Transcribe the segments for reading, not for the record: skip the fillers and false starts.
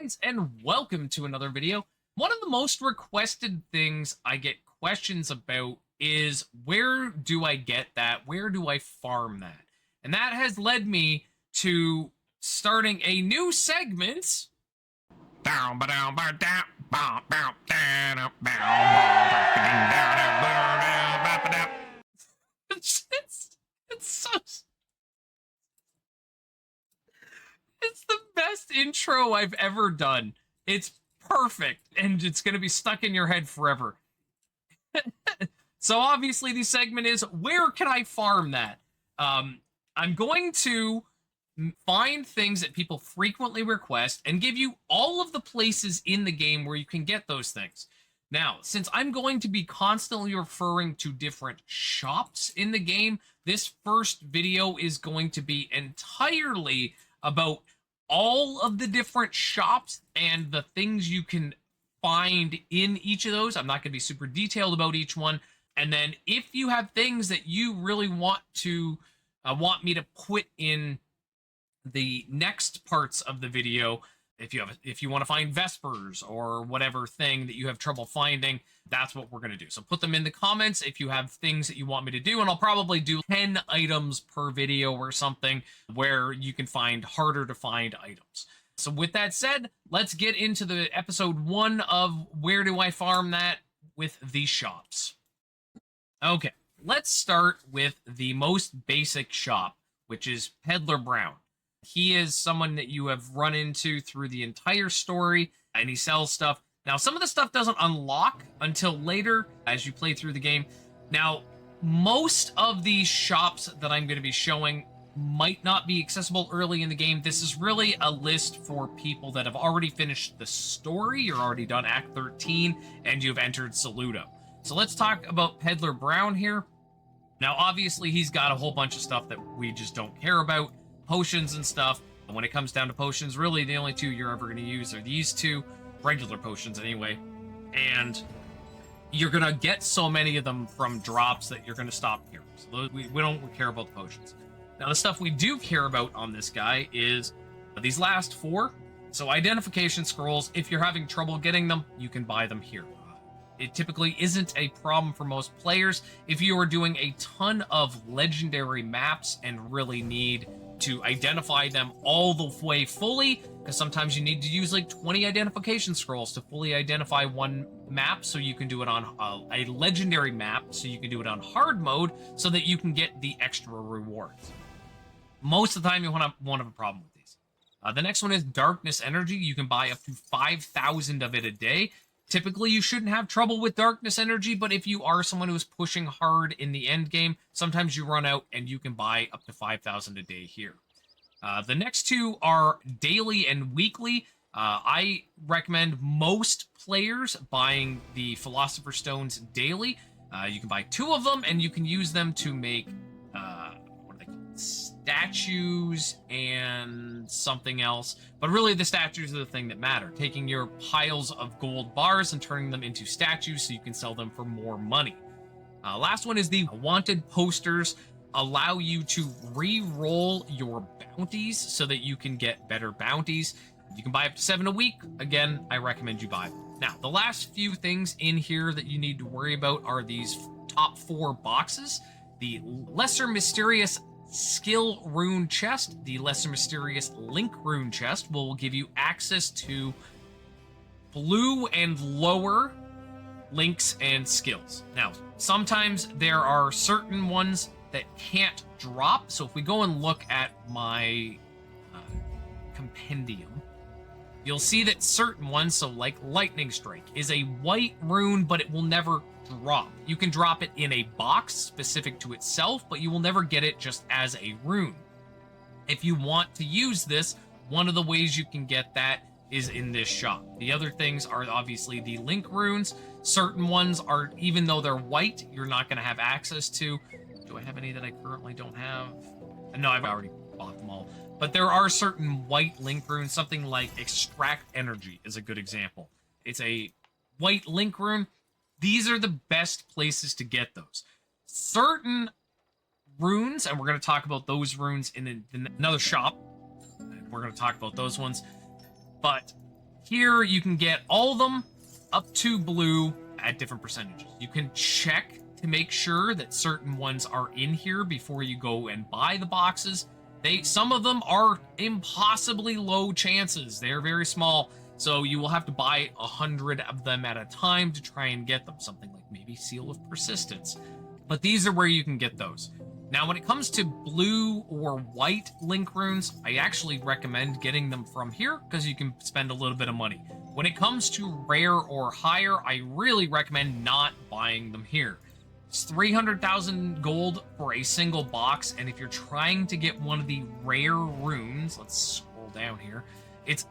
friends, and welcome to another video. One of the most requested things I get questions about is where do I get that? Where do I farm that? And that has led me to starting a new segment. It's the best intro I've ever done. It's perfect, and it's going to be stuck in your head forever. So obviously the segment is, where can I farm that? I'm going to find things that people frequently request and give you all of the places in the game where you can get those things. Now, since I'm going to be constantly referring to different shops in the game, this first video is going to be entirely about all of the different shops and the things you can find in each of those. I'm not going to be super detailed about each one. And then if you have things that you really want me to put in the next parts of the video, if you want to find Vespers or whatever thing that you have trouble finding, that's what we're going to do. So put them in the comments if you have things that you want me to do, and I'll probably do 10 items per video or something where you can find harder to find items. So with that said, let's get into the episode 1 of Where Do I Farm That with the shops. Okay, let's start with the most basic shop, which is Peddler Brown. He is someone that you have run into through the entire story, and he sells stuff. Now, some of the stuff doesn't unlock until later as you play through the game. Now, most of these shops that I'm going to be showing might not be accessible early in the game. This is really a list for people that have already finished the story. You're already done Act 13, and you've entered Saludo. So let's talk about Peddler Brown here. Now, obviously, he's got a whole bunch of stuff that we just don't care about. Potions and stuff. When it comes down to potions, really the only two you're ever going to use are these two, regular potions anyway, and you're going to get so many of them from drops that you're going to stop here. So we don't care about the potions. Now, the stuff we do care about on this guy is these last 4. So identification scrolls, if you're having trouble getting them, you can buy them here. It typically isn't a problem for most players if you are doing a ton of legendary maps and really need to identify them all the way fully, because sometimes you need to use like 20 identification scrolls to fully identify one map, so you can do it on a legendary map, so you can do it on hard mode, so that you can get the extra rewards. Most of the time you won't have a problem with these. The next one is Darkness Energy. You can buy up to 5,000 of it a day. Typically, you shouldn't have trouble with Darkness Energy, but if you are someone who's pushing hard in the end game, sometimes you run out and you can buy up to 5,000 a day here. The next 2 are daily and weekly. I recommend most players buying the Philosopher's Stones daily. You can buy 2 of them, and you can use them to make, what are they called? Statues and something else, but really the statues are the thing that matter. Taking your piles of gold bars and turning them into statues so you can sell them for more money. Last one is the wanted posters. Allow you to re-roll your bounties so that you can get better bounties. You can buy up to 7 a week. Again, I recommend you buy them. Now, the last few things in here that you need to worry about are these top 4 boxes. The Lesser Mysterious Skill Rune Chest, the Lesser Mysterious Link Rune Chest will give you access to blue and lower links and skills. Now, sometimes there are certain ones that can't drop, so if we go and look at my compendium, you'll see that certain ones, so like Lightning Strike, is a white rune, but it will never drop. You can drop it in a box specific to itself, but you will never get it just as a rune. If you want to use this, one of the ways you can get that is in this shop. The other things are obviously the link runes. Certain ones are, even though they're white, you're not going to have access to. Do I have any that I currently don't have? No, I've already bought them all. But there are certain white link runes, something like Extract Energy is a good example. It's a white link rune. These are the best places to get those. Certain runes, and we're going to talk about those runes in another shop. We're going to talk about those ones. But Here, you can get all of them up to blue at different percentages. You can check to make sure that certain ones are in here before you go and buy the boxes. Some of them are impossibly low chances. They're very small, so you will have to buy 100 of them at a time to try and get them. Something like maybe Seal of Persistence. But these are where you can get those. Now, when it comes to blue or white link runes, I actually recommend getting them from here because you can spend a little bit of money. When it comes to rare or higher, I really recommend not buying them here. It's 300,000 gold for a single box, and if you're trying to get one of the rare runes, let's scroll down here, it's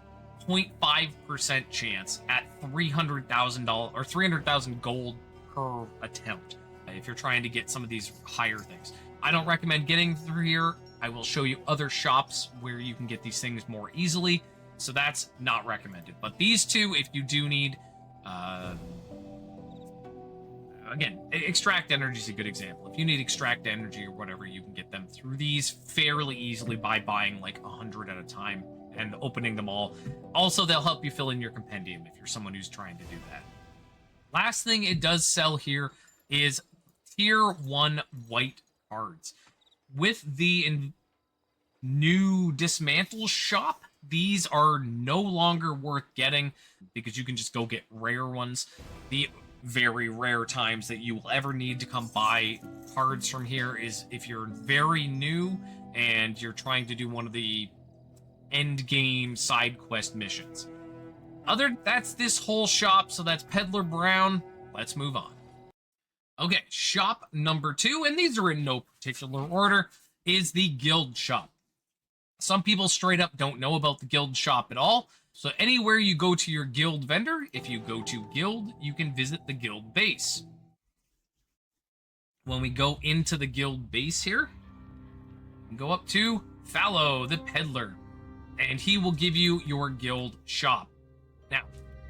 0.5% chance at $300,000 or 300,000 gold per attempt if you're trying to get some of these higher things. I don't recommend getting through here. I will show you other shops where you can get these things more easily, so that's not recommended. But these two, if you do need, again, Extract Energy is a good example. If you need Extract Energy or whatever, you can get them through these fairly easily by buying like 100 at a time and opening them all. Also, they'll help you fill in your compendium if you're someone who's trying to do that. Last thing it does sell here is Tier 1 white cards. With the new Dismantle shop, these are no longer worth getting because you can just go get rare ones. The very rare times that you will ever need to come buy cards from here is if you're very new and you're trying to do one of the end game side quest missions. That's this whole shop, so that's Peddler Brown. Let's move on. Okay, shop number 2, and these are in no particular order, is the guild shop. Some people straight up don't know about the guild shop at all. So anywhere you go to your guild vendor, if you go to guild, you can visit the guild base. When we go into the guild base here, we go up to Fallow, the Peddler, and he will give you your guild shop. Now,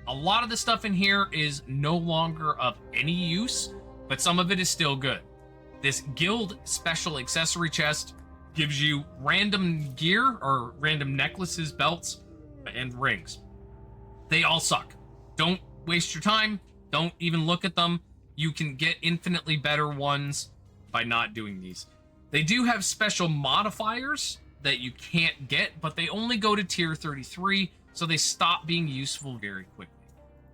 a lot of the stuff in here is no longer of any use, but some of it is still good. This guild special accessory chest gives you random gear or random necklaces, belts, and rings. They all suck. Don't waste your time. Don't even look at them. You can get infinitely better ones by not doing these. They do have special modifiers that you can't get, but they only go to tier 33, so they stop being useful very quickly.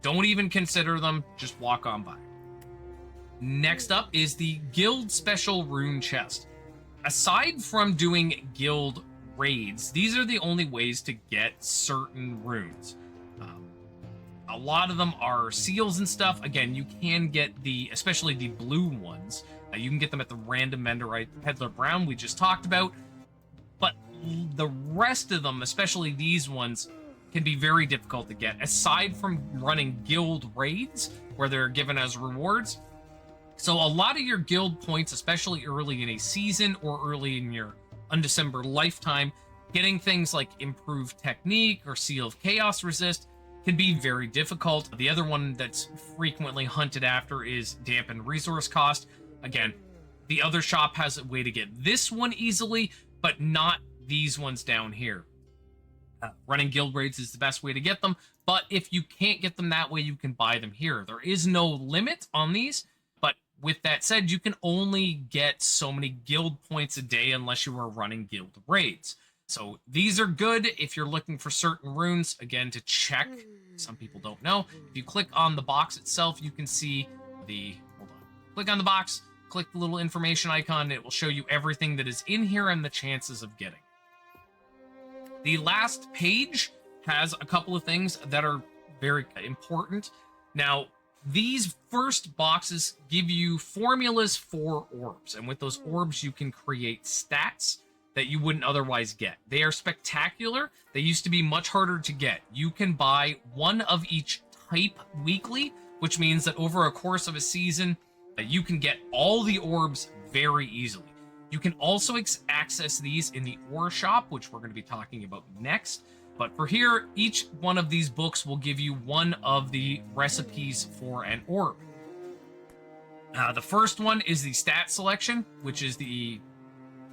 Don't even consider them. Just walk on by. Next up is the guild special rune chest. Aside from doing guild raids, these are the only ways to get certain runes. A lot of them are seals and stuff. Again, you can get especially the blue ones. You can get them at the random vendor, right? Peddler Brown we just talked about. But the rest of them, especially these ones, can be very difficult to get. Aside from running guild raids, where they're given as rewards. So a lot of your guild points, especially early in a season or early in your undecember lifetime, getting things like improved technique or Seal of Chaos Resist can be very difficult. The other one that's frequently hunted after is dampened resource cost. Again, the other shop has a way to get this one easily, but not these ones down here. Running guild raids is the best way to get them, but if you can't get them that way, you can buy them here. There is no limit on these. With that said, you can only get so many guild points a day unless you are running guild raids. So these are good if you're looking for certain runes. Again, to check, some people don't know. If you click on the box itself, you can see hold on. Click on the box, click the little information icon. It will show you everything that is in here and the chances of getting. The last page has a couple of things that are very important. Now, these first boxes give you formulas for orbs, and with those orbs you can create stats that you wouldn't otherwise get. They are spectacular. They used to be much harder to get. You can buy one of each type weekly, which means that over a course of a season, you can get all the orbs very easily. You can also access these in the ore shop, which we're going to be talking about next. But for here, each one of these books will give you one of the recipes for an orb. The first one is the stat selection, which is the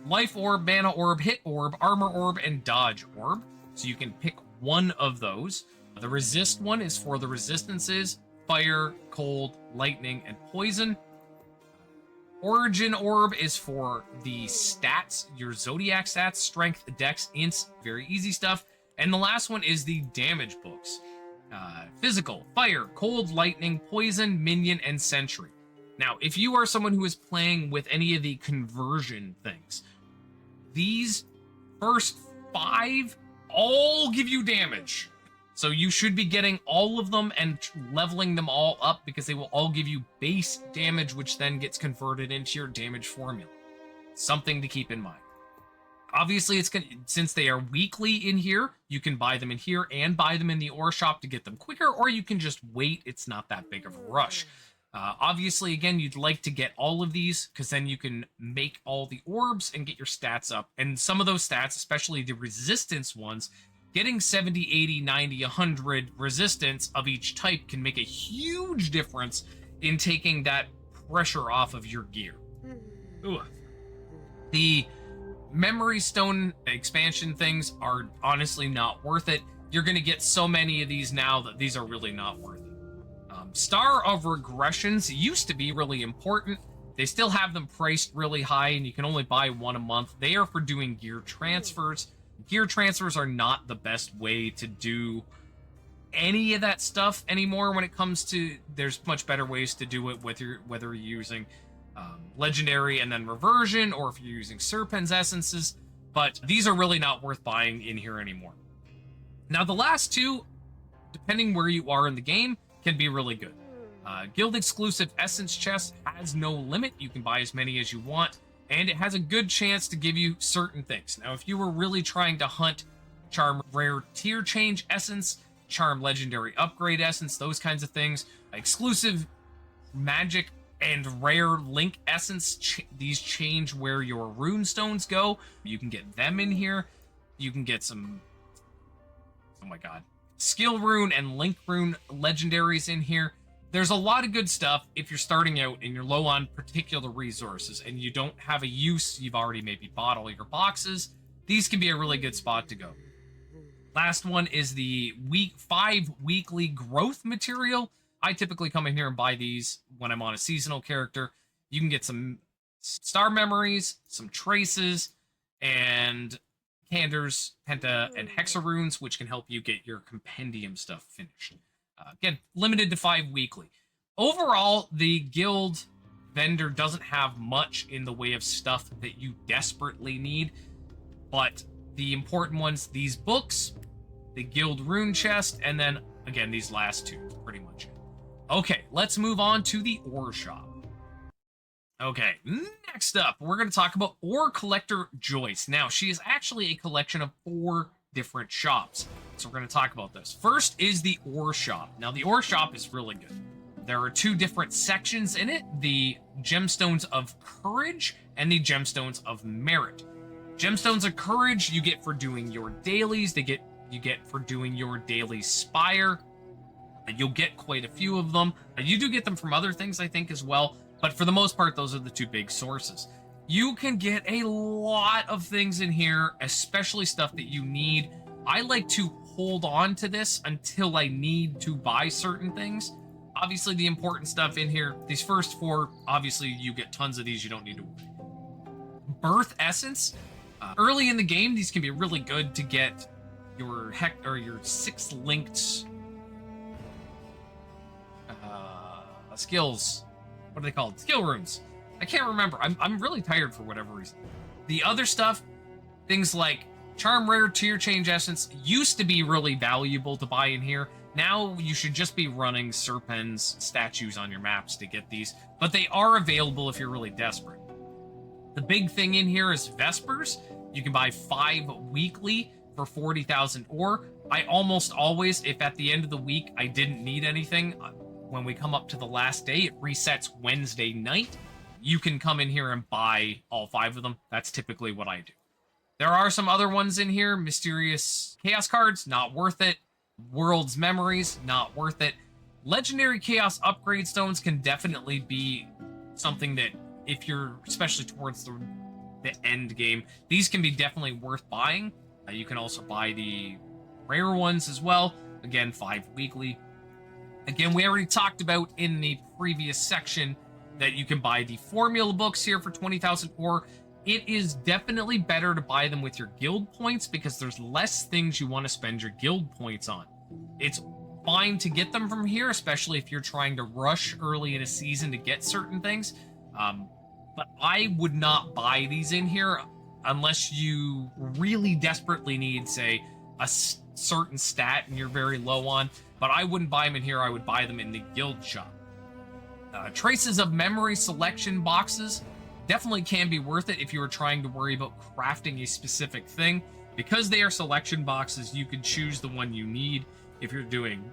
life orb, mana orb, hit orb, armor orb, and dodge orb. So you can pick one of those. The resist one is for the resistances, fire, cold, lightning, and poison. Origin orb is for the stats, your zodiac stats, strength, dex, ints, very easy stuff. And the last one is the damage books. Physical, fire, cold, lightning, poison, minion, and sentry. Now, if you are someone who is playing with any of the conversion things, these first 5 all give you damage. So you should be getting all of them and leveling them all up because they will all give you base damage, which then gets converted into your damage formula. Something to keep in mind. Obviously, since they are weekly in here, you can buy them in here and buy them in the ore shop to get them quicker, or you can just wait. It's not that big of a rush. Obviously, again, you'd like to get all of these because then you can make all the orbs and get your stats up. And some of those stats, especially the resistance ones, getting 70, 80, 90, 100 resistance of each type can make a huge difference in taking that pressure off of your gear. Ooh. The memory stone expansion things are honestly not worth it. You're going to get so many of these now that these are really not worth it. Star of Regressions used to be really important. They still have them priced really high, and you can only buy one a month. They are for doing gear transfers. Gear transfers are not the best way to do any of that stuff anymore when it comes to... There's much better ways to do it, whether you're using legendary and then reversion, or if you're using Serpent's essences, but these are really not worth buying in here anymore. Now, the last two, depending where you are in the game, can be really good. Guild exclusive essence chest has no limit. You can buy as many as you want, and it has a good chance to give you certain things. Now, if you were really trying to hunt charm rare tier change essence, charm legendary upgrade essence, those kinds of things, exclusive magic and rare link essence, these change where your rune stones go. You can get them in here. You can get some, oh my god, skill rune and link rune legendaries in here. There's a lot of good stuff if you're starting out and you're low on particular resources and you don't have a use, you've already maybe bought all your boxes. These can be a really good spot to go. Last one is the week 5 weekly growth material. I typically come in here and buy these when I'm on a seasonal character. You can get some star memories, some traces, and candors, penta, and hexa runes, which can help you get your compendium stuff finished. Again, limited to 5 weekly. Overall, the guild vendor doesn't have much in the way of stuff that you desperately need, but the important ones, these books, the guild rune chest, and then, again, these last two, pretty much it. Okay, let's move on to the ore shop. Okay, next up, we're going to talk about Ore Collector Joyce. Now, she is actually a collection of 4 different shops. So we're going to talk about this. First is the ore shop. Now, the ore shop is really good. There are 2 different sections in it, the Gemstones of Courage and the Gemstones of Merit. Gemstones of Courage you get for doing your dailies. You get for doing your daily spire. You'll get quite a few of them. You do get them from other things, I think, as well. But for the most part, those are the 2 big sources. You can get a lot of things in here, especially stuff that you need. I like to hold on to this until I need to buy certain things. Obviously, the important stuff in here, these first 4, obviously, you get tons of these. You don't need to worry. Birth Essence. Early in the game, these can be really good to get your 6 linked skills. What are they called? Skill runes. I can't remember. I'm really tired for whatever reason. The other stuff, things like Charm Rare Tier Change Essence, used to be really valuable to buy in here. Now you should just be running Serpent's statues on your maps to get these, but they are available if you're really desperate. The big thing in here is Vespers. You can buy 5 weekly for 40,000 ore. I almost always, if at the end of the week I didn't need anything, when we come up to the last day, it resets Wednesday night. You can come in here and buy all 5 of them. That's typically what I do. There are some other ones in here. Mysterious Chaos cards, not worth it. World's Memories, not worth it. Legendary Chaos Upgrade Stones can definitely be something that, if you're, especially towards the end game, these can be definitely worth buying. You can also buy the rare ones as well. Again, 5 weekly. Again, we already talked about in the previous section that you can buy the formula books here for 20,000 ore. It is definitely better to buy them with your guild points because there's less things you want to spend your guild points on. It's fine to get them from here, especially if you're trying to rush early in a season to get certain things. But I would not buy these in here unless you really desperately need, say, a certain stat and you're very low on. But I wouldn't buy them in here. I would buy them in the guild shop. Traces of memory selection boxes definitely can be worth it if you were trying to worry about crafting a specific thing. Because they are selection boxes, you can choose the one you need. If you're doing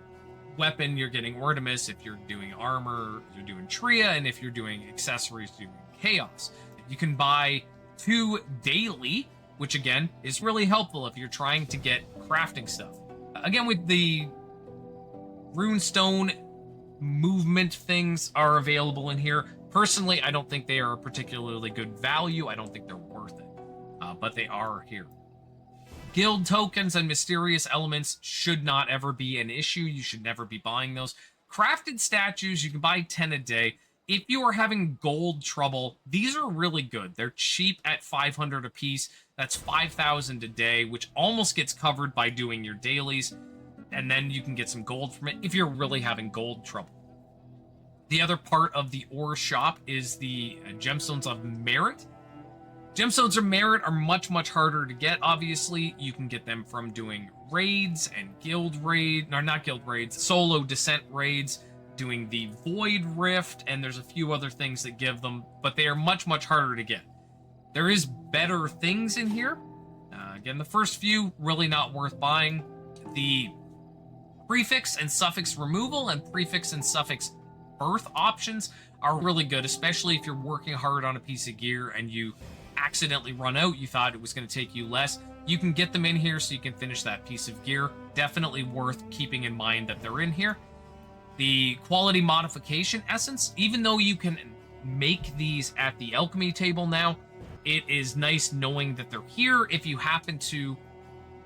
weapon, you're getting Ortimus. If you're doing armor, you're doing Tria. And if you're doing accessories, you're doing Chaos. You can buy 2 daily, which again is really helpful if you're trying to get crafting stuff. Again, with the runestone movement things are available in here. Personally, I don't think they are a particularly good value. I don't think they're worth it, but they are here. Guild tokens and mysterious elements should not ever be an issue. You should never be buying those. Crafted statues, you can buy 10 a day. If you are having gold trouble, these are really good. They're cheap at 500 a piece. That's 5,000 a day, which almost gets covered by doing your dailies. And then you can get some gold from it if you're really having gold trouble. The other part of the ore shop is the gemstones of merit. Gemstones of merit are much, much harder to get, obviously. You can get them from doing raids and guild raids, or not guild raids, solo descent raids, doing the Void Rift, and there's a few other things that give them, but they are much, much harder to get. There is better things in here. Again, the first few, really not worth buying. The prefix and suffix removal and prefix and suffix birth options are really good, especially if you're working hard on a piece of gear and you accidentally run out. You thought it was going to take you less. You can get them in here so you can finish that piece of gear. Definitely worth keeping in mind that they're in here. The quality modification essence, even though you can make these at the alchemy table now, it is nice knowing that they're here. If you happen to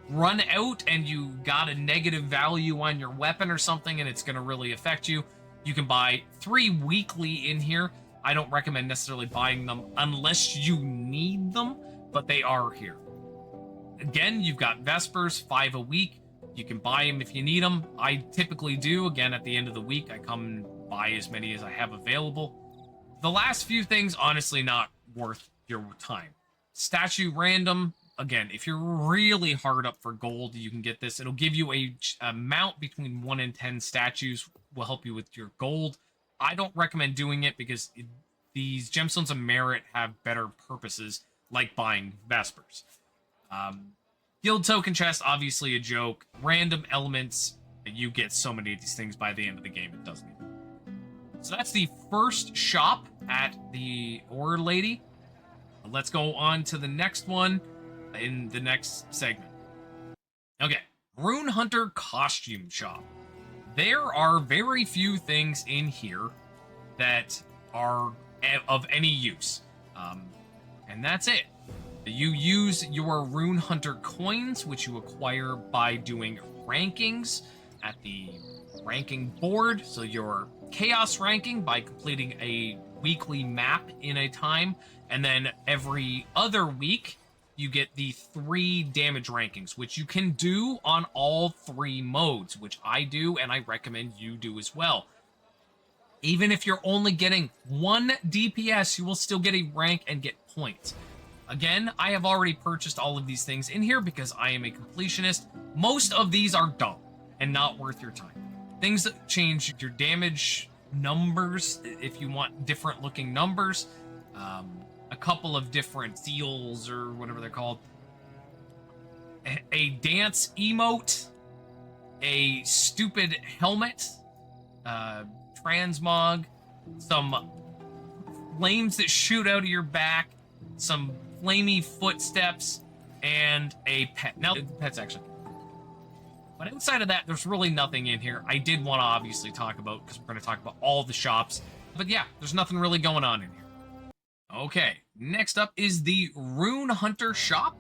run out and you got a negative value on your weapon or something and it's going to really affect you, you can buy 3 weekly in here. I don't recommend necessarily buying them unless you need them, but they are here. Again, you've got Vespers, 5 a week. You can buy them if you need them. I typically do. Again, at the end of the week, I come and buy as many as I have available. The last few things, honestly, not worth your time. Statue random. Again, if you're really hard up for gold, you can get this. It'll give you a amount between 1 and 10 statues. Will help you with your gold. I don't recommend doing it because these gemstones of merit have better purposes, like buying Vespers. Guild token chest, obviously a joke. Random elements, you get so many of these things by the end of the game, it doesn't even. So that's the first shop at the Ore Lady. Let's go on to the next one in the next segment. Okay, Rune Hunter costume shop. There are very few things in here that are of any use. And that's it. You use your Rune Hunter coins, which you acquire by doing rankings at the ranking board. So your chaos ranking by completing a weekly map in a time. And then every other week, you get the 3 damage rankings, which you can do on all 3 modes, which I do, and I recommend you do as well. Even if you're only getting 1 DPS, you will still get a rank and get points. Again, I have already purchased all of these things in here because I am a completionist. Most of these are dumb and not worth your time. Things that change your damage numbers, if you want different looking numbers, a couple of different seals or whatever they're called, a dance emote, a stupid helmet, transmog, some flames that shoot out of your back, some flamey footsteps, and a pet. Now, the pet's actually... But outside of that, there's really nothing in here. I did want to obviously talk about, because we're going to talk about all the shops. But yeah, there's nothing really going on in here. Okay, next up is the Rune Hunter shop.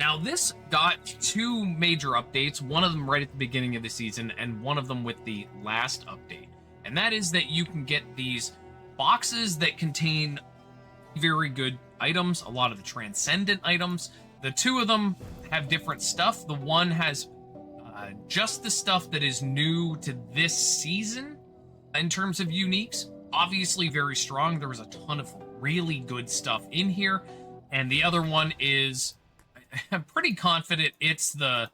Now, this got 2 major updates, one of them right at the beginning of the season, and one of them with the last update. And that is that you can get these boxes that contain very good items, a lot of the transcendent items. The 2 of them have different stuff. The one has just the stuff that is new to this season in terms of uniques. Obviously very strong. There was a ton of really good stuff in here. And the other one is, I'm pretty confident it's the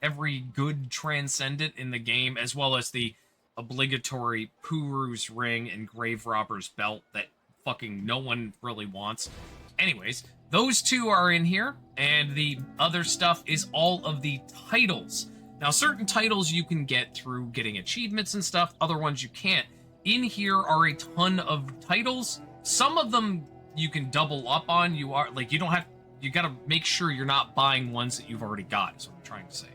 every good transcendent in the game, as well as the obligatory Puru's ring and Grave Robber's belt that fucking no one really wants. Anyways, those 2 are in here, and the other stuff is all of the titles. Now, certain titles you can get through getting achievements and stuff, other ones you can't. In here are a ton of titles. Some of them you can double up on. You gotta make sure you're not buying ones that you've already got, is what I'm trying to say.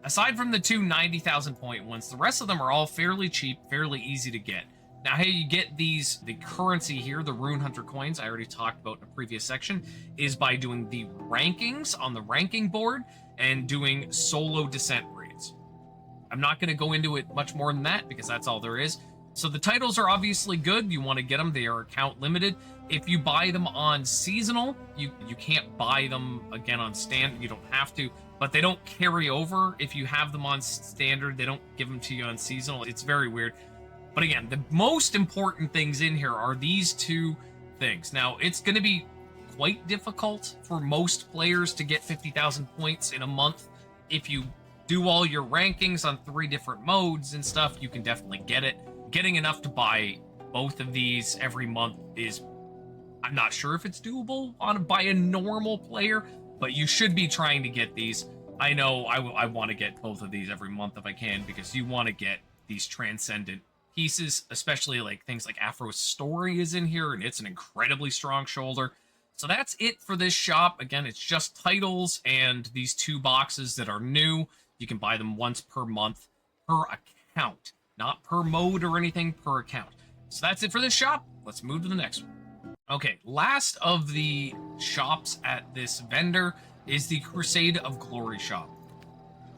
Aside from the 2 90,000 point ones, the rest of them are all fairly cheap, fairly easy to get. Now, how you get the currency here, the Rune Hunter coins, I already talked about in a previous section, is by doing the rankings on the ranking board and doing solo descent raids. I'm not going to go into it much more than that because that's all there is. So the titles are obviously good. You want to get them. They are account limited. If you buy them on seasonal, you can't buy them again on standard. You don't have to, but they don't carry over. If you have them on standard, they don't give them to you on seasonal. It's very weird. But again, the most important things in here are these 2 things. Now, it's going to be quite difficult for most players to get 50,000 points in a month. If you do all your rankings on 3 different modes and stuff, you can definitely get it. Getting enough to buy both of these every month is, I'm not sure if it's doable by a normal player, but you should be trying to get these. I know I want to get both of these every month if I can, because you want to get these transcendent pieces, especially like things like Afro's story is in here, and it's an incredibly strong shoulder. So that's it for this shop. Again, it's just titles and these 2 boxes that are new. You can buy them once per month per account, not per mode or anything, per account. So that's it for this shop. Let's move to the next one. Okay, last of the shops at this vendor is the Crusade of Glory shop.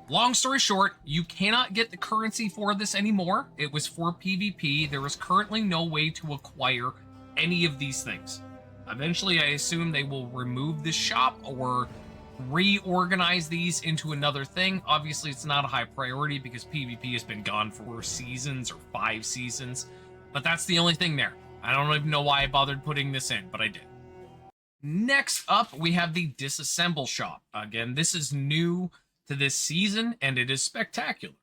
Long story short, you cannot get the currency for this anymore. It was for PvP. There is currently no way to acquire any of these things. Eventually, I assume they will remove this shop or reorganize these into another thing. Obviously, it's not a high priority because PvP has been gone for 4 seasons or 5 seasons. But that's the only thing there. I don't even know why I bothered putting this in, but I did. Next up, we have the Disassemble shop. Again, this is new to this season, and it is spectacular.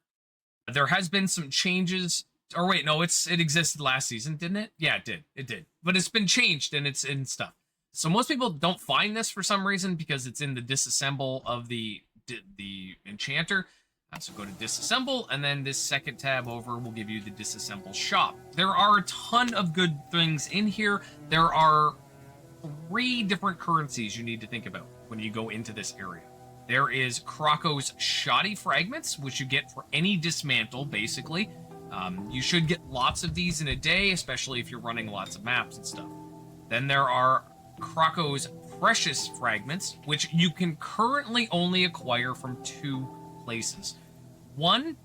There has been some changes. Or wait, no, it existed last season, didn't it? Yeah, it did. But it's been changed, and it's in stuff. So most people don't find this for some reason because it's in the Disassemble of the Enchanter. So go to Disassemble, and then this second tab over will give you the Disassemble shop. There are a ton of good things in here. There are 3 different currencies you need to think about when you go into this area. There is Krako's Shoddy Fragments, which you get for any dismantle, basically. You should get lots of these in a day, especially if you're running lots of maps and stuff. Then there are Krako's Precious Fragments, which you can currently only acquire from 2 places. One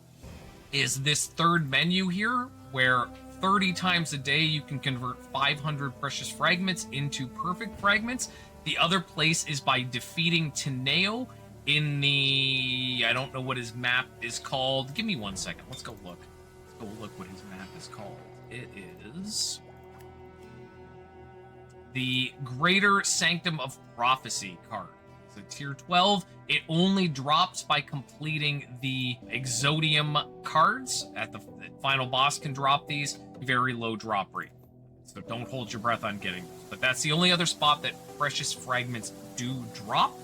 is this third menu here, where 30 times a day you can convert 500 precious fragments into perfect fragments. The other place is by defeating Teneo in the... I don't know what his map is called. Give me 1 second. Let's go look. Let's go look what his map is called. It is... the Greater Sanctum of Prophecy card. So tier 12, it only drops by completing the Exodium cards. At the final boss can drop these. Very low drop rate. So don't hold your breath on getting them. But that's the only other spot that precious fragments do drop.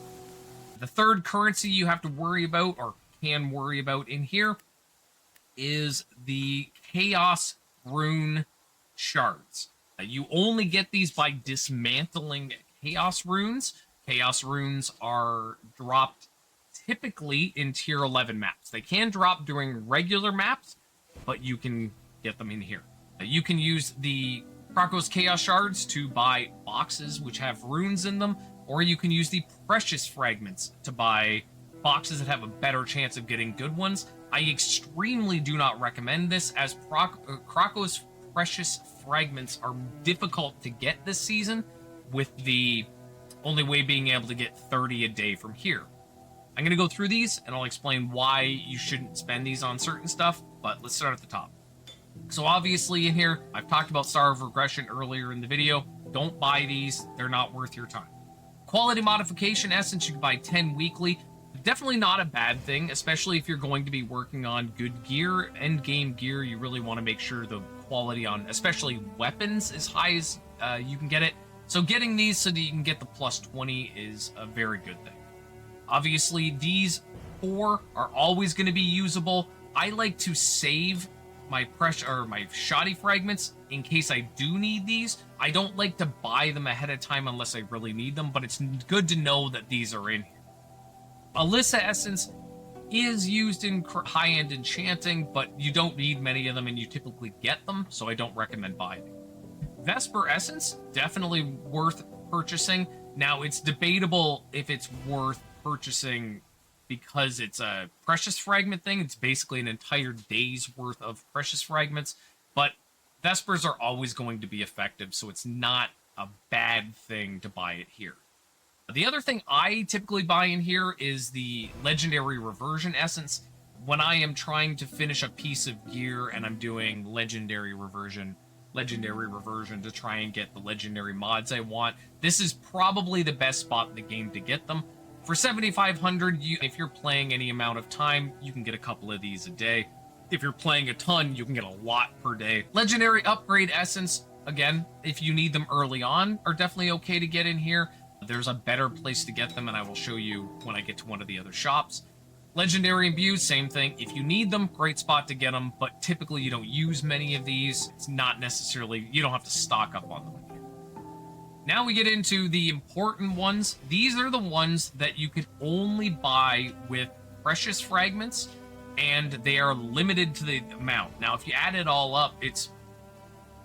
The third currency you have to worry about, or can worry about in here, is the Chaos Rune shards. You only get these by dismantling Chaos Runes. Chaos Runes are dropped typically in tier 11 maps. They can drop during regular maps, but you can get them in here. You can use the Krako's Chaos Shards to buy boxes which have runes in them. or you can use the precious fragments to buy boxes that have a better chance of getting good ones. I extremely do not recommend this, as Krako's precious fragments are difficult to get this season, with the only way being able to get 30 a day from here. I'm going to go through these, and I'll explain why you shouldn't spend these on certain stuff, but let's start at the top. So obviously in here, I've talked about Star of Regression earlier in the video. Don't buy these. They're not worth your time. Quality Modification Essence, you can buy 10 weekly. Definitely not a bad thing, especially if you're going to be working on good gear, end game gear. You really want to make sure the quality on, especially weapons, as high as you can get it. So getting these so that you can get the plus 20 is a very good thing. Obviously, these 4 are always going to be usable. I like to save my my shoddy fragments in case I do need these. I don't like to buy them ahead of time unless I really need them, but it's good to know that these are in here. Alyssa Essence is used in high-end enchanting, but you don't need many of them and you typically get them, so I don't recommend buying them. Vesper Essence, definitely worth purchasing. Now, it's debatable if it's worth purchasing because it's a precious fragment thing. It's basically an entire day's worth of precious fragments, but Vespers are always going to be effective, so it's not a bad thing to buy it here. The other thing I typically buy in here is the Legendary Reversion Essence. When I am trying to finish a piece of gear and I'm doing Legendary Reversion to try and get the legendary mods I want, this is probably the best spot in the game to get them. For 7,500, if you're playing any amount of time, you can get a couple of these a day. If you're playing a ton, you can get a lot per day. Legendary Upgrade Essence, again, if you need them early on, are definitely okay to get in here. There's a better place to get them, and I will show you when I get to one of the other shops. Legendary Imbues, same thing. If you need them, great spot to get them, but typically you don't use many of these. It's not necessarily, you don't have to stock up on them. Now we get into the important ones. These are the ones that you could only buy with precious fragments, and they are limited to the amount. Now, if you add it all up, it's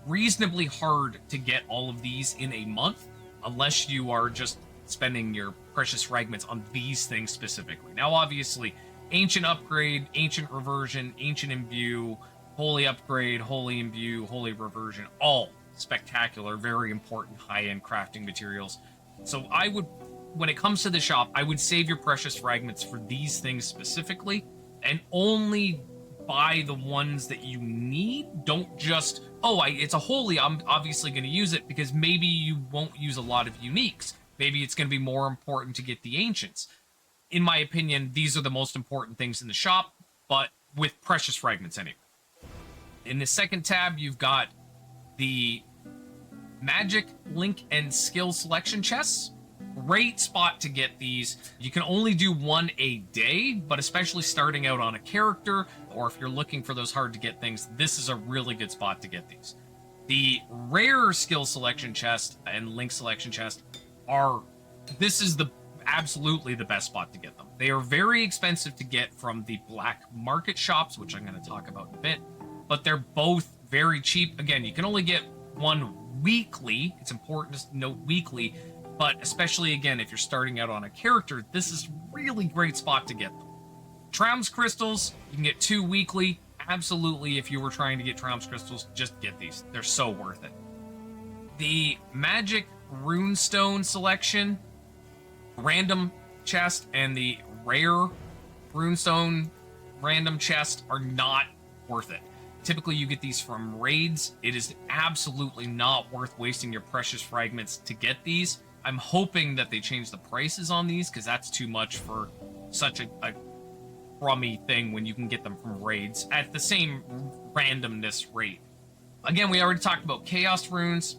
reasonably hard to get all of these in a month, unless you are just spending your precious fragments on these things specifically. Now, obviously, Ancient Upgrade, Ancient Reversion, Ancient Imbue, Holy Upgrade, Holy Imbue, Holy Reversion, all spectacular, very important high-end crafting materials. So I would, when it comes to the shop, I would save your precious fragments for these things specifically, and only buy the ones that you need. Don't just, it's a holy, I'm obviously going to use it, because maybe you won't use a lot of uniques. Maybe it's going to be more important to get the ancients. In my opinion, these are the most important things in the shop, but with precious fragments anyway. In the second tab, you've got the Magic, Link, and Skill Selection chests. Great spot to get these. You can only do one a day, but especially starting out on a character, or if you're looking for those hard to get things, this is a really good spot to get these. The rare skill selection chest and link selection chest this is absolutely the best spot to get them. They are very expensive to get from the black market shops, which I'm going to talk about in a bit, but they're both very cheap. Again, you can only get one weekly. It's important to note weekly, but especially, again, if you're starting out on a character, this is really great spot to get them. Traum's Crystals, you can get 2 weekly. Absolutely, if you were trying to get Traum's Crystals, just get these. They're so worth it. The Magic Runestone selection, random chest, and the rare Runestone random chest are not worth it. Typically, you get these from raids. It is absolutely not worth wasting your precious fragments to get these. I'm hoping that they change the prices on these, because that's too much for such a crummy thing when you can get them from raids at the same randomness rate. Again, we already talked about Chaos Runes.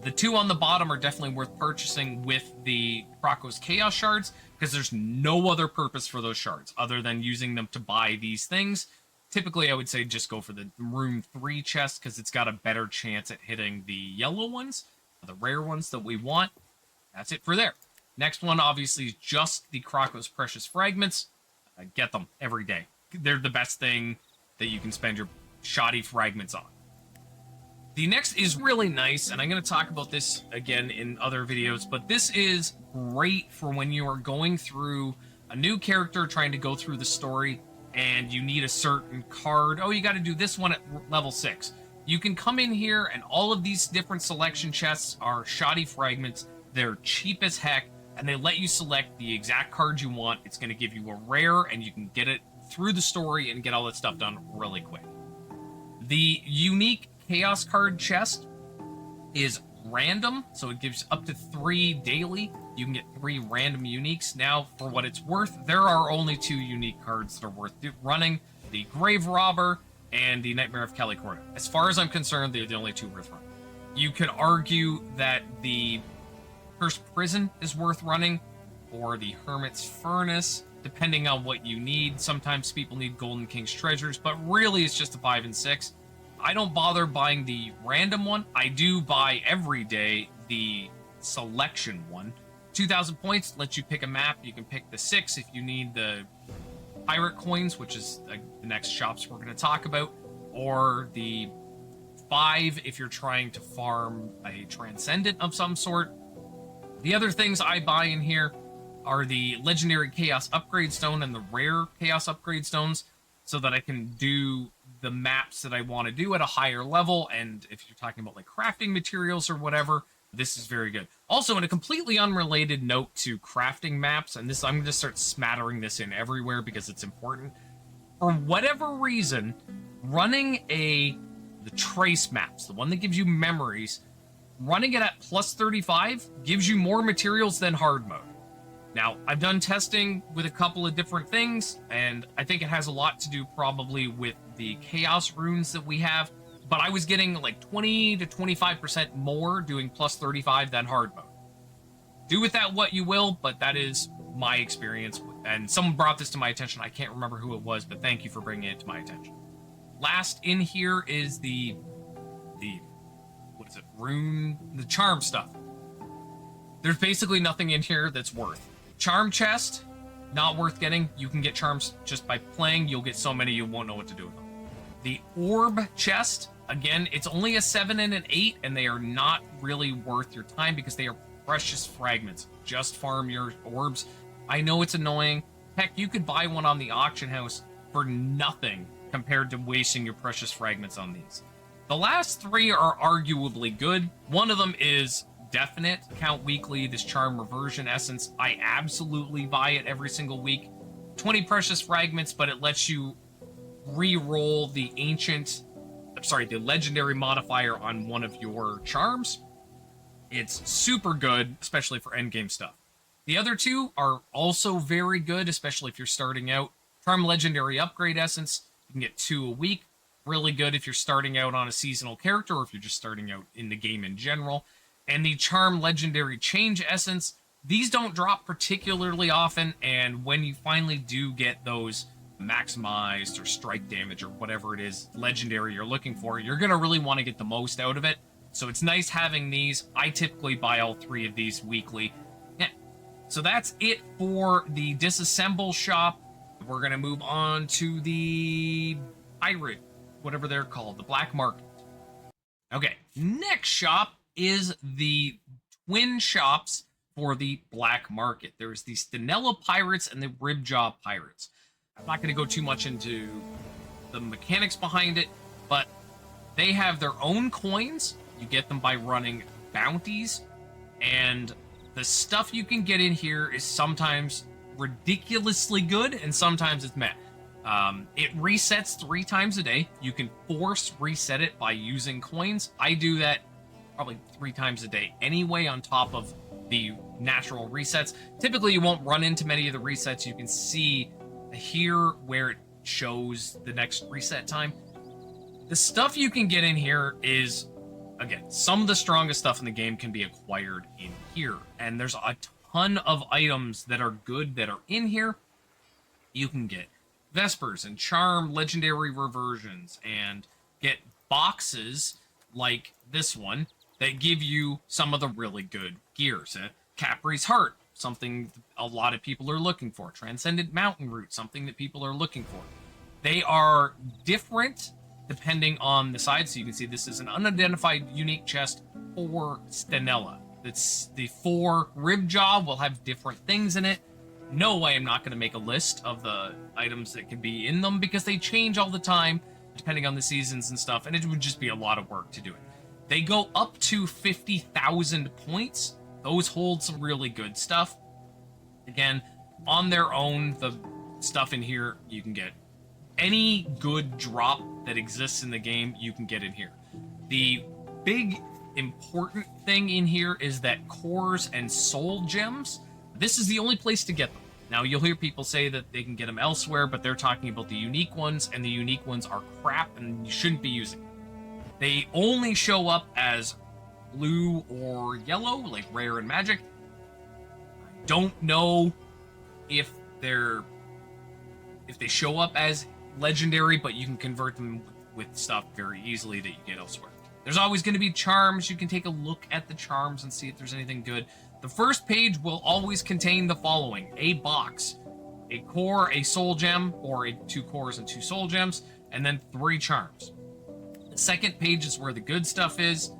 The 2 on the bottom are definitely worth purchasing with the Krako's Chaos Shards, because there's no other purpose for those shards other than using them to buy these things. Typically, I would say just go for the Room 3 chest, because it's got a better chance at hitting the yellow ones, the rare ones that we want. That's it for there. Next one, obviously, is just the Krako's Precious Fragments. Get them every day. They're the best thing that you can spend your shoddy fragments on. The next is really nice, and I'm going to talk about this again in other videos, but this is great for when you are going through a new character trying to go through the story and you need a certain card. Oh, you got to do this one at level 6. You can come in here, and all of these different selection chests are shoddy fragments. They're cheap as heck, and they let you select the exact card you want. It's going to give you a rare, and you can get it through the story and get all that stuff done really quick. The unique Chaos card chest is random, so it gives up to 3 daily. You can get 3 random uniques. Now, for what it's worth, there are only 2 unique cards that are worth running: the Grave Robber and the Nightmare of Calicorda. As far as I'm concerned, they're the only 2 worth running. You could argue that the Cursed Prison is worth running, or the Hermit's Furnace, depending on what you need. Sometimes people need Golden King's Treasures, but really it's just a 5 and 6. I don't bother buying the random one. I do buy every day the selection one. 2,000 points lets you pick a map. You can pick the 6 if you need the pirate coins, which is the next shops we're going to talk about, or the 5 if you're trying to farm a transcendent of some sort. The other things I buy in here are the legendary Chaos Upgrade Stone and the rare Chaos Upgrade Stones, so that I can do the maps that I want to do at a higher level. And if you're talking about like crafting materials or whatever, this is very good. Also, in a completely unrelated note to crafting maps, and this, I'm going to start smattering this in everywhere because it's important. For whatever reason, running the trace maps, the one that gives you memories, running it at plus 35 gives you more materials than hard mode. Now, I've done testing with a couple of different things, and I think it has a lot to do probably with the chaos runes that we have, but I was getting like 20 to 25% more doing plus 35 than hard mode. Do with that what you will, but that is my experience, and someone brought this to my attention. I can't remember who it was, but thank you for bringing it to my attention. Last in here is the what is it, rune, the charm stuff. There's basically nothing in here that's worth. Charm chest, not worth getting. You can get charms just by playing. You'll get so many you won't know what to do with them. The orb chest, again, it's only a 7 and an 8, and they are not really worth your time because they are precious fragments. Just farm your orbs. I know it's annoying. Heck, you could buy one on the auction house for nothing compared to wasting your precious fragments on these. The last 3 are arguably good. One of them is definite. Count weekly, this charm reversion essence. I absolutely buy it every single week. 20 precious fragments, but it lets you re-roll the the legendary modifier on one of your charms. It's super good, especially for endgame stuff. The other 2 are also very good, especially if you're starting out. Charm legendary upgrade essence, you can get 2 a week. Really good if you're starting out on a seasonal character, or if you're just starting out in the game in general. And the Charm Legendary Change Essence, these don't drop particularly often, and when you finally do get those maximized or strike damage or whatever it is legendary you're looking for, you're going to really want to get the most out of it. So it's nice having these. I typically buy all 3 of these weekly. Yeah. So that's it for the Disassemble shop. We're going to move on to the pirate, whatever they're called, the black market. Okay, next shop is the twin shops for the black market. There's the Stenella Pirates and the Ribjaw Pirates. I'm not going to go too much into the mechanics behind it, but they have their own coins. You get them by running bounties, and the stuff you can get in here is sometimes ridiculously good, and sometimes it's meh. It resets 3 times a day. You can force reset it by using coins. I do that probably 3 times a day anyway, on top of the natural resets. Typically, you won't run into many of the resets. You can see here where it shows the next reset time. The stuff you can get in here is, again, some of the strongest stuff in the game can be acquired in here. And there's a ton of items that are good that are in here. You can get Vespers and Charm legendary reversions, and get boxes like this one that give you some of the really good gears. Capri's Heart, something a lot of people are looking for. Transcendent Mountain Route, something that people are looking for. They are different depending on the side. So you can see this is an unidentified unique chest for Stenella. It's the 4 rib jaw will have different things in it. No way I'm not going to make a list of the items that can be in them because they change all the time depending on the seasons and stuff, and it would just be a lot of work to do it. They go up to 50,000 points. Those hold some really good stuff. Again, on their own, the stuff in here, you can get any good drop that exists in the game, you can get in here. The big important thing in here is that cores and soul gems, this is the only place to get them. Now, you'll hear people say that they can get them elsewhere, but they're talking about the unique ones, and the unique ones are crap, and you shouldn't be using them. They only show up as blue or yellow, like rare and magic. I don't know if they show up as legendary, but you can convert them with stuff very easily that you get elsewhere. There's always going to be charms. You can take a look at the charms and see if there's anything good. The first page will always contain the following: a box, a core, a soul gem, or 2 cores and 2 soul gems, and then 3 charms. The second page is where the good stuff is.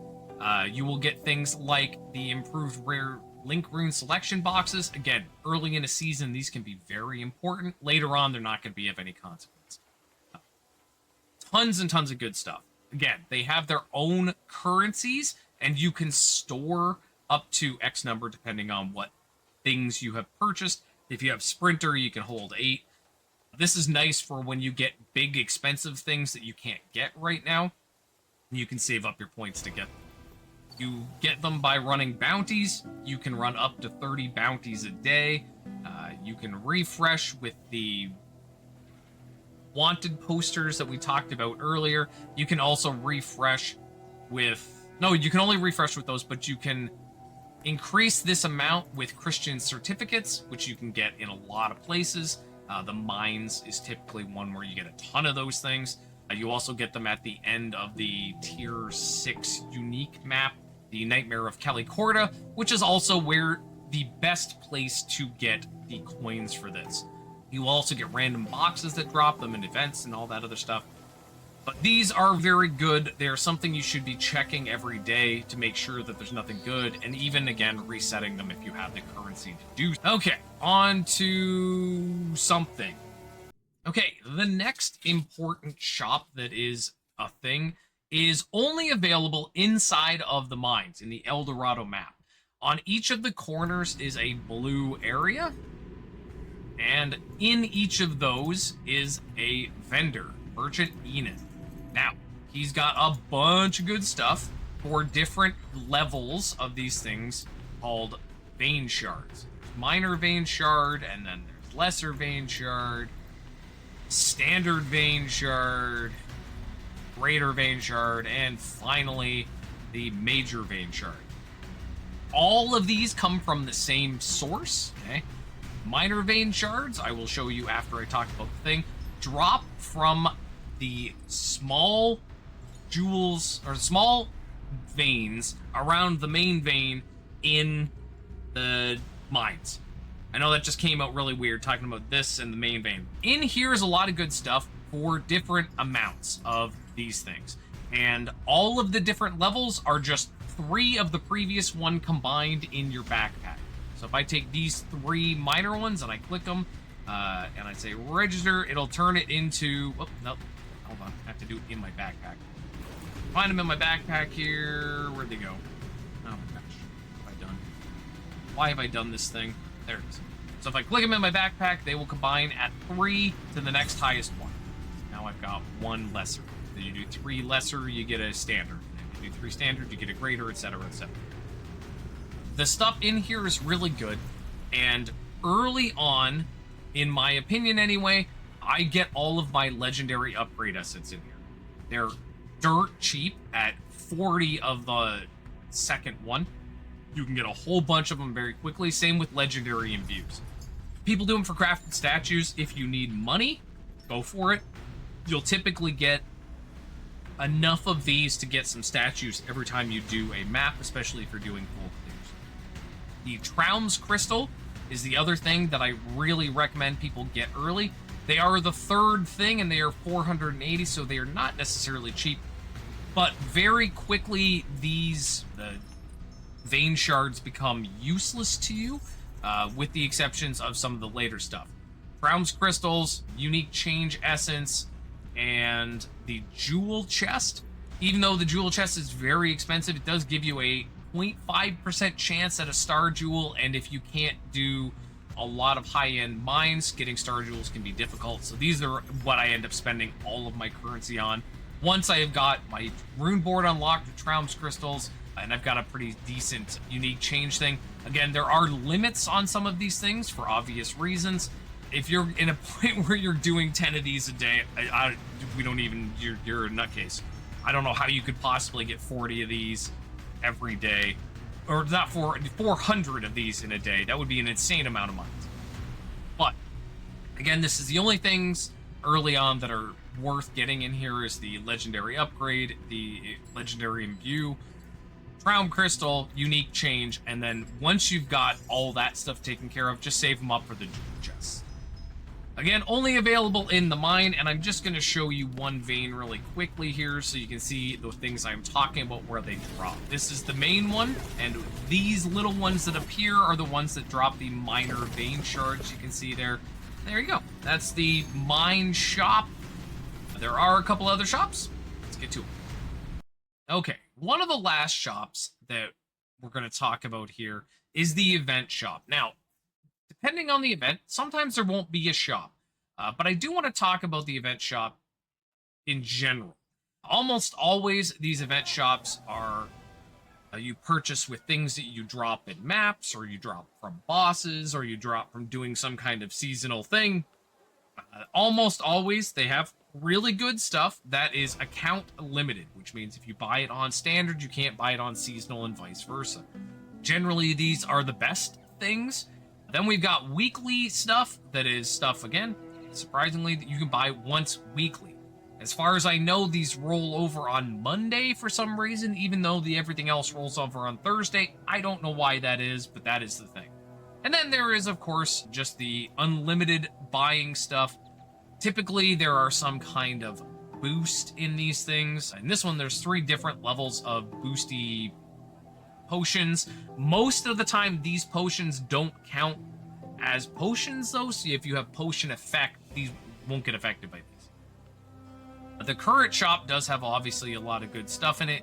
You will get things like the improved rare link rune selection boxes. Again, early in a season, these can be very important. Later on, they're not going to be of any consequence. Tons and tons of good stuff. Again, they have their own currencies, and you can store up to X number depending on what things you have purchased. If you have Sprinter, you can hold 8. This is nice for when you get big, expensive things that you can't get right now. You can save up your points to get them. You get them by running bounties. You can run up to 30 bounties a day. You can refresh with the wanted posters that we talked about earlier. You can also refresh with... No, you can only refresh with those, but you can increase this amount with Christian certificates, which you can get in a lot of places. The mines is typically one where you get a ton of those things. You also get them at the end of the Tier 6 unique map, the Nightmare of Calicorda, which is also where the best place to get the coins for this. You will also get random boxes that drop them in events and all that other stuff. But these are very good. They are something you should be checking every day to make sure that there's nothing good, and even, again, resetting them if you have the currency to do. Okay, on to something. Okay, the next important shop that is a thing is only available inside of the mines in the El Dorado map. On each of the corners is a blue area, and in each of those is a vendor, Merchant Enid. Now, he's got a bunch of good stuff for different levels of these things called Vein Shards. Minor Vein Shard, and then there's Lesser Vein Shard, Standard Vein Shard, Greater Vein Shard, and finally, the Major Vein Shard. All of these come from the same source, okay? Minor Vein Shards, I will show you after I talk about the thing, drop from the small jewels, or small veins around the main vein in the mines. I know that just came out really weird, talking about this and the main vein. In here is a lot of good stuff for different amounts of these things. And all of the different levels are just 3 of the previous one combined in your backpack. So if I take these 3 minor ones and I click them, and I say register, it'll turn it into... Oh, no, hold on. I have to do it in my backpack. Find them in my backpack here. Where'd they go? Oh my gosh. What have I done? Why have I done this thing? There it is. So if I click them in my backpack, they will combine at 3 to the next highest one. Now I've got 1 lesser. Then you do 3 lesser, you get a standard. If you do 3 standard, you get a greater, etc., etc. The stuff in here is really good, and early on, in my opinion anyway, I get all of my legendary upgrade assets in here. They're dirt cheap at 40 of the second one. You can get a whole bunch of them very quickly. Same with legendary imbues. People do them for crafted statues. If you need money, go for it. You'll typically get enough of these to get some statues every time you do a map, especially if you're doing full clears. The Traum's Crystal is the other thing that I really recommend people get early. They are the third thing, and they are 480, so they are not necessarily cheap. But very quickly, the vein shards become useless to you, with the exceptions of some of the later stuff. Crown's crystals, unique change essence, and the jewel chest. Even though the jewel chest is very expensive, it does give you a 0.5% chance at a star jewel, and if you can't do a lot of high-end mines, getting star jewels can be difficult. So these are what I end up spending all of my currency on. Once I have got my rune board unlocked with Traum's crystals, and I've got a pretty decent unique change thing. Again, there are limits on some of these things for obvious reasons. If you're in a point where you're doing 10 of these a day, you're a nutcase. I don't know how you could possibly get 40 of these every day. Or not 400 of these in a day. That would be an insane amount of mines. But, again, this is the only things early on that are worth getting in here is the legendary upgrade, the legendary imbue, Traum crystal, unique change, and then once you've got all that stuff taken care of, just save them up for the jewel chests. Again, only available in the mine, and I'm just going to show you one vein really quickly here so you can see the things I'm talking about where they drop. This is the main one, and these little ones that appear are the ones that drop the minor vein shards you can see there. There you go. That's the mine shop. There are a couple other shops. Let's get to it. Okay, one of the last shops that we're going to talk about here is the event shop. Now, depending on the event, sometimes there won't be a shop. But I do want to talk about the event shop in general. Almost always, these event shops are you purchase with things that you drop in maps, or you drop from bosses, or you drop from doing some kind of seasonal thing. Almost always, they have really good stuff that is account limited, which means if you buy it on standard, you can't buy it on seasonal and vice versa. Generally, these are the best things. Then we've got weekly stuff that is stuff, again, surprisingly, that you can buy once weekly. As far as I know, these roll over on Monday for some reason, even though everything else rolls over on Thursday. I don't know why that is, but that is the thing. And then there is, of course, just the unlimited buying stuff. Typically, there are some kind of boost in these things. In this one, there's 3 different levels of boosty potions. Most of the time, these potions don't count as potions, though, so if you have potion effect, these won't get affected by these. The current shop does have, obviously, a lot of good stuff in it.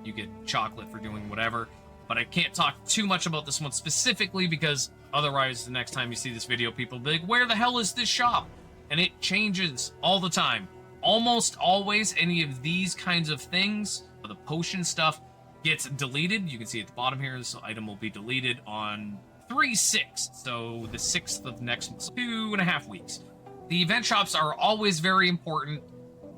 You get chocolate for doing whatever, but I can't talk too much about this one specifically because otherwise, the next time you see this video, people will be like, where the hell is this shop? And it changes all the time. Almost always, any of these kinds of things, the potion stuff, gets deleted. You can see at the bottom here, this item will be deleted on 3/6, so the 6th of next month, 2.5 weeks. The event shops are always very important,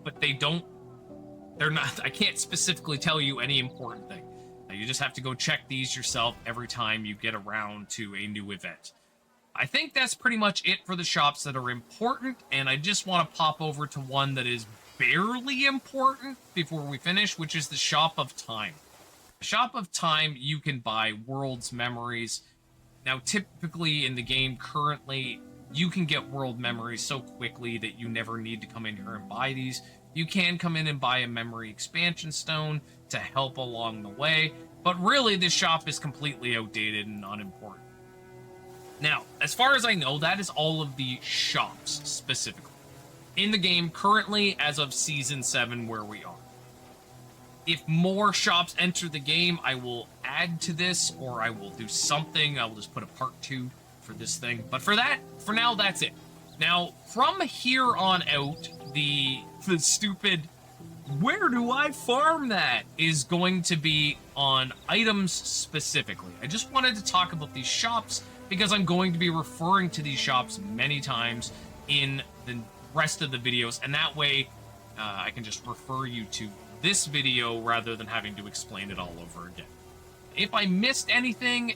but they're not, I can't specifically tell you any important thing. You just have to go check these yourself every time you get around to a new event. I think that's pretty much it for the shops that are important, and I just want to pop over to one that is barely important before we finish, which is the Shop of Time. Shop of Time, you can buy world's memories. Now, typically in the game currently, you can get world memories so quickly that you never need to come in here and buy these. You can come in and buy a memory expansion stone to help along the way, but really this shop is completely outdated and unimportant. Now, as far as I know, that is all of the shops specifically in the game currently as of Season 7 where we are. If more shops enter the game, I will add to this, or I will do something. I will just put a part 2 for this thing. But for now, that's it. Now, from here on out, the stupid, where do I farm that, is going to be on items specifically. I just wanted to talk about these shops because I'm going to be referring to these shops many times in the rest of the videos, and that way I can just refer you to this video rather than having to explain it all over again. If I missed anything,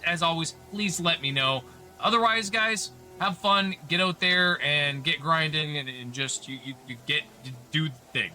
as always, please let me know. Otherwise, guys, have fun, get out there and get grinding, and just you do the thing.